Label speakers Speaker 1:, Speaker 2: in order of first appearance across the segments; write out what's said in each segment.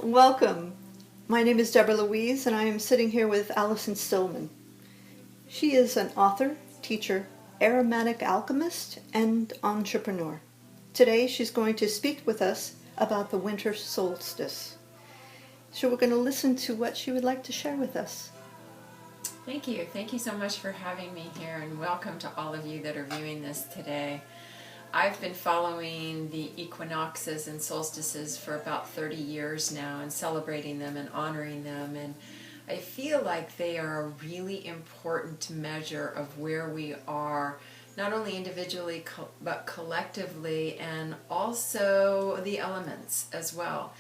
Speaker 1: Welcome. My name is Debra Louise, and I am sitting here with Allison Stillman. She is an author, teacher, aromatic alchemist, and entrepreneur. Today she's going to speak with us about the winter solstice. So we're going to listen to what she would like to share with us.
Speaker 2: Thank you. Thank you so much for having me here, and welcome to all of you that are viewing this today. I've been following the equinoxes and solstices for about 30 years now and celebrating them and honoring them, and I feel like they are a really important measure of where we are, not only individually but collectively, and also the elements as well.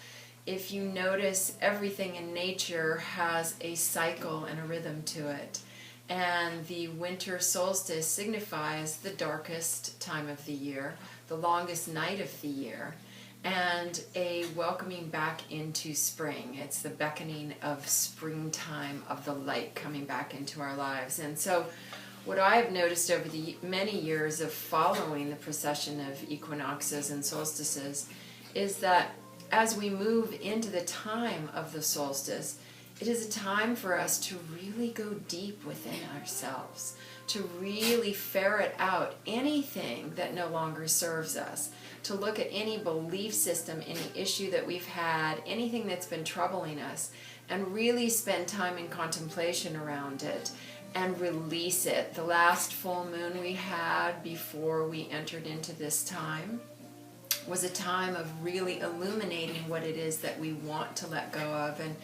Speaker 2: If you notice, everything in nature has a cycle and a rhythm to it. And the winter solstice signifies the darkest time of the year, the longest night of the year, and a welcoming back into spring. It's the beckoning of springtime, of the light coming back into our lives. And so what I've noticed over the many years of following the procession of equinoxes and solstices is that as we move into the time of the solstice, it is a time for us to really go deep within ourselves, to really ferret out anything that no longer serves us, to look at any belief system, any issue that we've had, anything that's been troubling us, and really spend time in contemplation around it and release it. The last full moon we had before we entered into this time was a time of really illuminating what it is that we want to let go of. And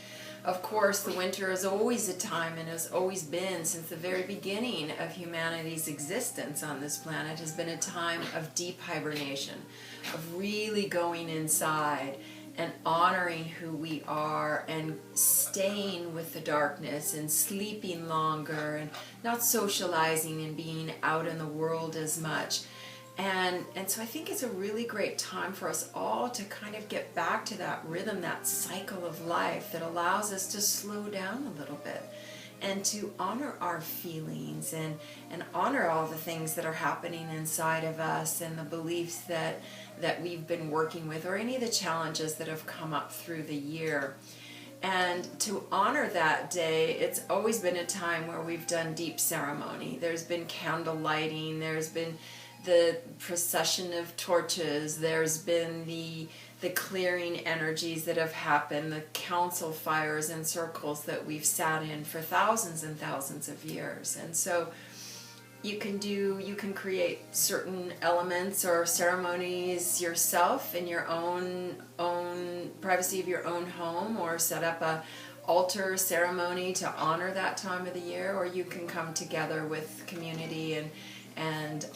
Speaker 2: of course, the winter is always a time, and has always been since the very beginning of humanity's existence on this planet, has been a time of deep hibernation, of really going inside and honoring who we are and staying with the darkness and sleeping longer and not socializing and being out in the world as much. And so I think it's a really great time for us all to kind of get back to that rhythm, that cycle of life that allows us to slow down a little bit and to honor our feelings and honor all the things that are happening inside of us and the beliefs that we've been working with, or any of the challenges that have come up through the year. And to honor that day, it's always been a time where we've done deep ceremony. There's been candle lighting, there's been the procession of torches, there's been the clearing energies that have happened, the council fires and circles that we've sat in for thousands and thousands of years. And so you can create certain elements or ceremonies yourself in your own privacy of your own home, or set up a altar ceremony to honor that time of the year, or you can come together with community and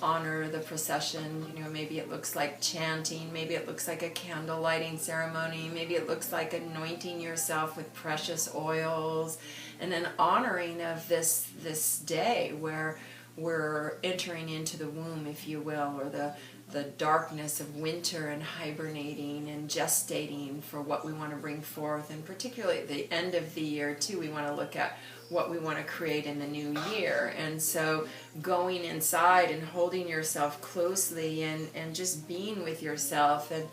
Speaker 2: honor the procession. You know, maybe it looks like chanting, maybe it looks like a candle lighting ceremony, maybe it looks like anointing yourself with precious oils, and then honoring of this day where we're entering into the womb, if you will, or the darkness of winter, and hibernating and gestating for what we want to bring forth. And particularly at the end of the year too, we want to look at what we want to create in the new year. And so going inside and holding yourself closely and just being with yourself and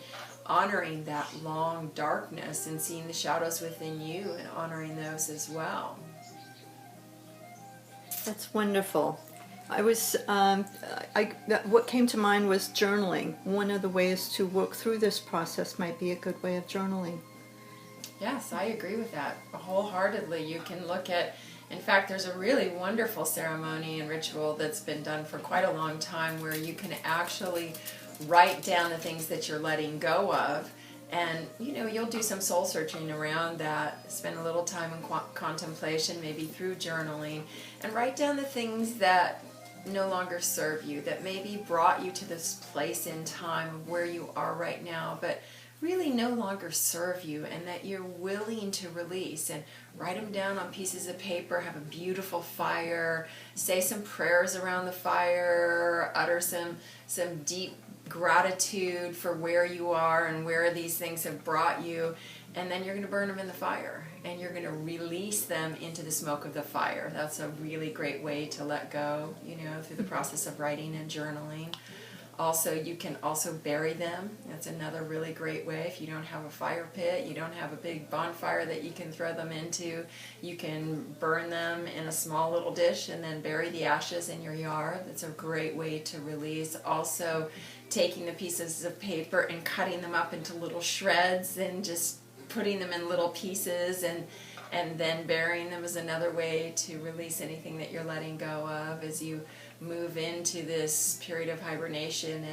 Speaker 2: honoring that long darkness and seeing the shadows within you and honoring those as well.
Speaker 1: That's wonderful. What came to mind was journaling. One of the ways to work through this process might be a good way of journaling.
Speaker 2: Yes, I agree with that wholeheartedly. You can look at, in fact, there's a really wonderful ceremony and ritual that's been done for quite a long time where you can actually write down the things that you're letting go of. And, you know, you'll do some soul searching around that, spend a little time in contemplation, maybe through journaling, and write down the things that no longer serve you, that maybe brought you to this place in time of where you are right now, but really no longer serve you, and that you're willing to release. And write them down on pieces of paper, have a beautiful fire, say some prayers around the fire, utter some deep gratitude for where you are and where these things have brought you, and then you're going to burn them in the fire, and you're going to release them into the smoke of the fire. That's a really great way to let go, you know, through the process of writing and journaling. Also, you can also bury them. That's another really great way. If you don't have a fire pit, you don't have a big bonfire that you can throw them into, you can burn them in a small little dish and then bury the ashes in your yard. That's a great way to release. Also, taking the pieces of paper and cutting them up into little shreds and just putting them in little pieces and then burying them is another way to release anything that you're letting go of as you move into this period of hibernation,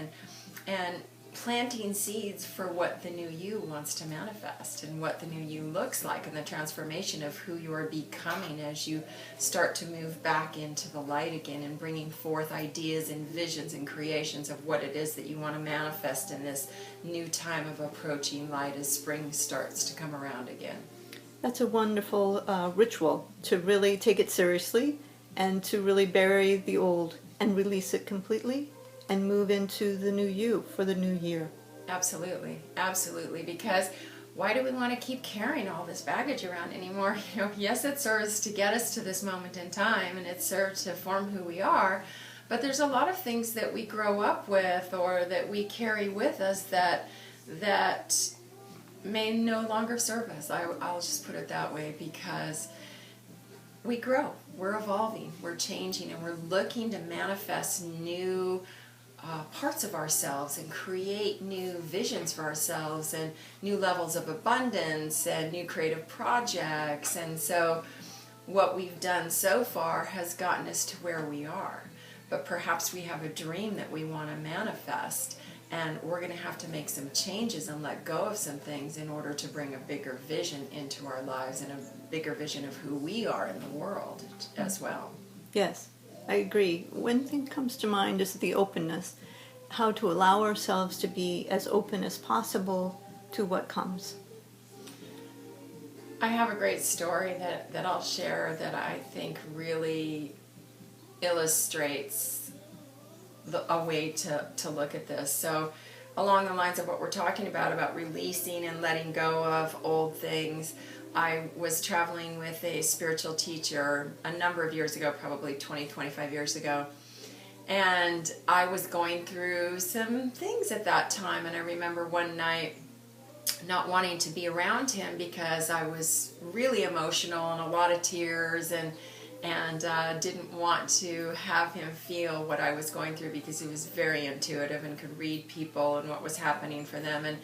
Speaker 2: and planting seeds for what the new you wants to manifest and what the new you looks like, and the transformation of who you are becoming as you start to move back into the light again and bringing forth ideas and visions and creations of what it is that you want to manifest in this new time of approaching light as spring starts to come around again.
Speaker 1: That's a wonderful ritual to really take it seriously and to really bury the old and release it completely and move into the new you for the new year.
Speaker 2: Absolutely, absolutely. Because why do we want to keep carrying all this baggage around anymore? Yes, it serves to get us to this moment in time, and it serves to form who we are. But there's a lot of things that we grow up with or that we carry with us that may no longer serve us. I'll just put it that way, because we grow, we're evolving, we're changing, and we're looking to manifest new parts of ourselves and create new visions for ourselves and new levels of abundance and new creative projects. And so what we've done so far has gotten us to where we are. But perhaps we have a dream that we want to manifest, and we're going to have to make some changes and let go of some things in order to bring a bigger vision into our lives and a bigger vision of who we are in the world as well.
Speaker 1: Yes, I agree. One thing comes to mind is the openness, how to allow ourselves to be as open as possible to what comes.
Speaker 2: I have a great story that I'll share that I think really illustrates a way to look at this. So along the lines of what we're talking about releasing and letting go of old things, I was traveling with a spiritual teacher a number of years ago, probably 20, 25 years ago, and I was going through some things at that time, and I remember one night not wanting to be around him because I was really emotional and a lot of tears, and didn't want to have him feel what I was going through, because he was very intuitive and could read people and what was happening for them. And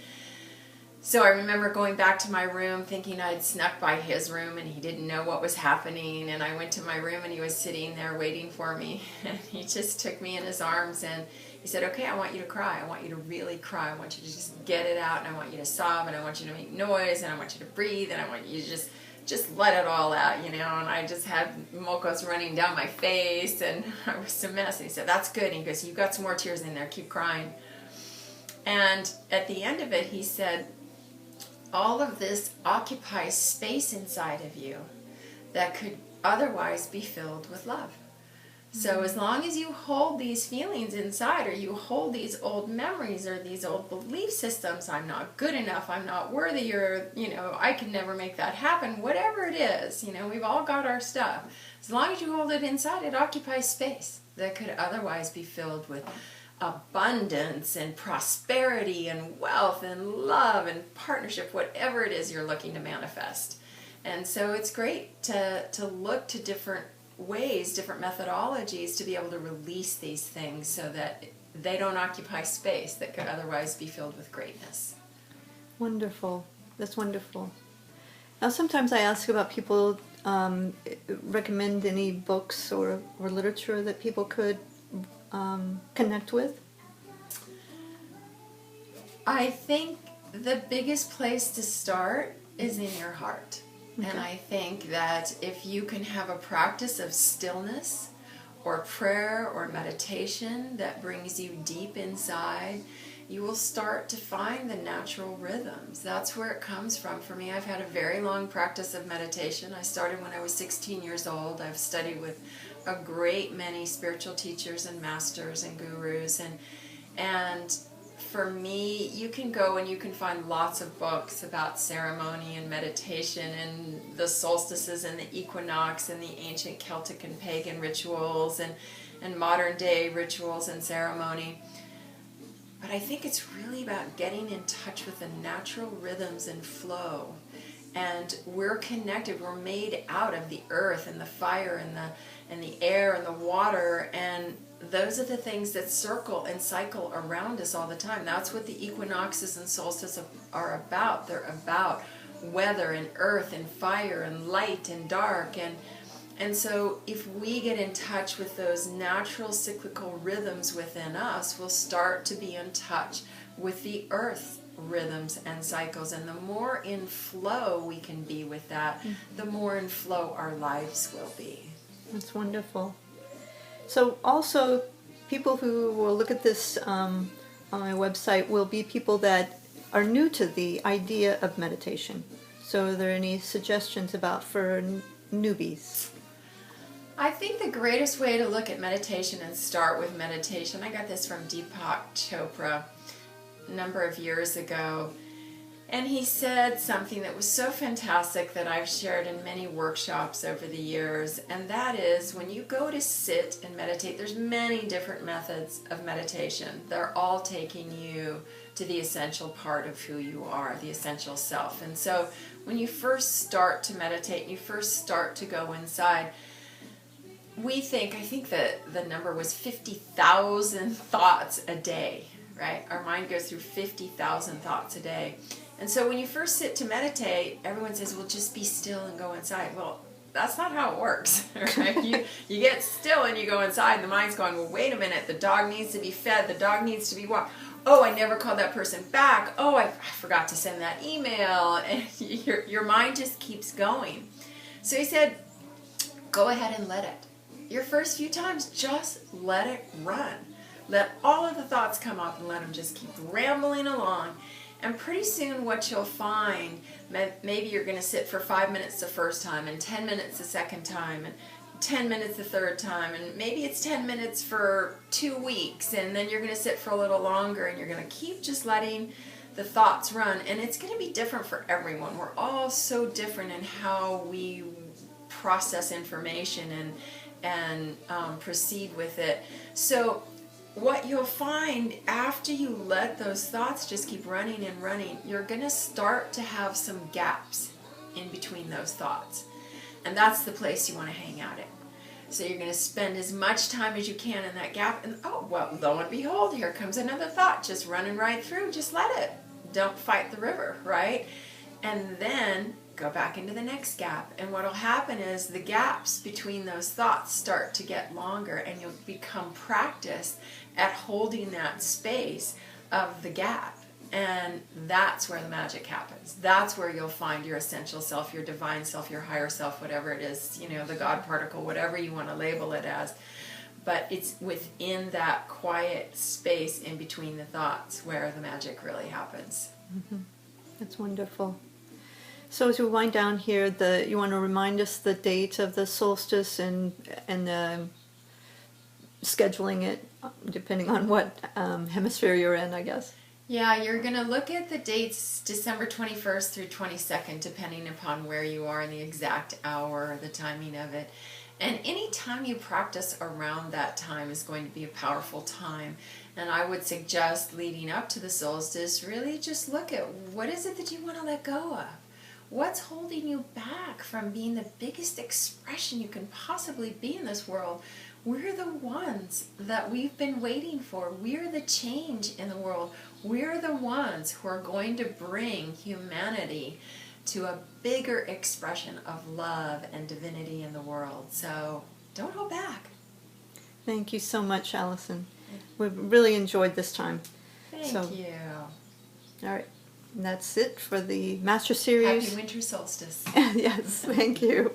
Speaker 2: so I remember going back to my room thinking I'd snuck by his room and he didn't know what was happening, and I went to my room and he was sitting there waiting for me, and he just took me in his arms and he said, "Okay, I want you to cry. I want you to really cry. I want you to just get it out, and I want you to sob, and I want you to make noise, and I want you to breathe, and I want you to just let it all out, you know." And I just had mocos running down my face, and I was a mess. And he said, "That's good." And he goes, "You've got some more tears in there. Keep crying." And at the end of it, he said, "All of this occupies space inside of you that could otherwise be filled with love. So as long as you hold these feelings inside, or you hold these old memories or these old belief systems, I'm not good enough, I'm not worthy, or, I can never make that happen," whatever it is, we've all got our stuff. As long as you hold it inside, it occupies space that could otherwise be filled with abundance and prosperity and wealth and love and partnership, whatever it is you're looking to manifest. And so it's great to look to different ways, different methodologies to be able to release these things so that they don't occupy space that could otherwise be filled with greatness.
Speaker 1: Wonderful. That's wonderful. Now, sometimes I ask about people recommend any books or literature that people could connect with.
Speaker 2: I think the biggest place to start is in your heart. Okay. And I think that if you can have a practice of stillness or prayer or meditation that brings you deep inside, you will start to find the natural rhythms. That's where it comes from. For me, I've had a very long practice of meditation. I started when I was 16 years old. I've studied with a great many spiritual teachers and masters and gurus, and for me, you can go and you can find lots of books about ceremony and meditation and the solstices and the equinox and the ancient Celtic and pagan rituals and modern day rituals and ceremony. but I think it's really about getting in touch with the natural rhythms and flow. And we're connected. We're made out of the earth and the fire and the air and the water, and those are the things that circle and cycle around us all the time. That's what the equinoxes and solstices are about. They're about weather and earth and fire and light and dark, and so if we get in touch with those natural cyclical rhythms within us, we'll start to be in touch with the earth rhythms and cycles. And the more in flow we can be with that, the more in flow our lives will be.
Speaker 1: That's wonderful. So also, people who will look at this on my website will be people that are new to the idea of meditation. So are there any suggestions about for newbies?
Speaker 2: I think the greatest way to look at meditation and start with meditation, I got this from Deepak Chopra a number of years ago, and he said something that was so fantastic that I've shared in many workshops over the years, and that is, when you go to sit and meditate, there's many different methods of meditation. They're all taking you to the essential part of who you are, the essential self. And so when you first start to meditate, you first start to go inside, I think that the number was 50,000 thoughts a day, right? Our mind goes through 50,000 thoughts a day. And so when you first sit to meditate, everyone says, well, just be still and go inside. Well, that's not how it works, right? You get still and you go inside, and the mind's going, well, wait a minute, the dog needs to be fed, the dog needs to be walked. Oh, I never called that person back. Oh, I forgot to send that email. And your mind just keeps going. So he said, go ahead and let it. Your first few times, just let it run. Let all of the thoughts come up and let them just keep rambling along. And pretty soon what you'll find, maybe you're going to sit for 5 minutes the first time, and 10 minutes the second time, and 10 minutes the third time, and maybe it's 10 minutes for 2 weeks, and then you're going to sit for a little longer, and you're going to keep just letting the thoughts run. And it's going to be different for everyone. We're all so different in how we process information and proceed with it. So what you'll find after you let those thoughts just keep running and running, you're going to start to have some gaps in between those thoughts. And that's the place you want to hang out in. So you're going to spend as much time as you can in that gap. And oh, well, lo and behold, here comes another thought just running right through. Just let it. Don't fight the river, right? And then go back into the next gap. And what will happen is the gaps between those thoughts start to get longer, and you'll become practiced at holding that space of the gap. And that's where the magic happens. That's where you'll find your essential self, your divine self, your higher self, whatever it is, the God particle, whatever you want to label it as. But it's within that quiet space in between the thoughts where the magic really happens.
Speaker 1: Mm-hmm. That's wonderful. So as we wind down here, you want to remind us the date of the solstice and scheduling it depending on what hemisphere you're in, I guess.
Speaker 2: Yeah, you're going to look at the dates December 21st through 22nd, depending upon where you are and the exact hour, the timing of it. And any time you practice around that time is going to be a powerful time. And I would suggest leading up to the solstice, really just look at what is it that you want to let go of? What's holding you back from being the biggest expression you can possibly be in this world? We're the ones that we've been waiting for. We're the change in the world. We're the ones who are going to bring humanity to a bigger expression of love and divinity in the world. So don't hold back.
Speaker 1: Thank you so much, Allison. We've really enjoyed this time.
Speaker 2: Thank you.
Speaker 1: All right. And that's it for the Master Series.
Speaker 2: Happy Winter Solstice.
Speaker 1: Yes, thank you.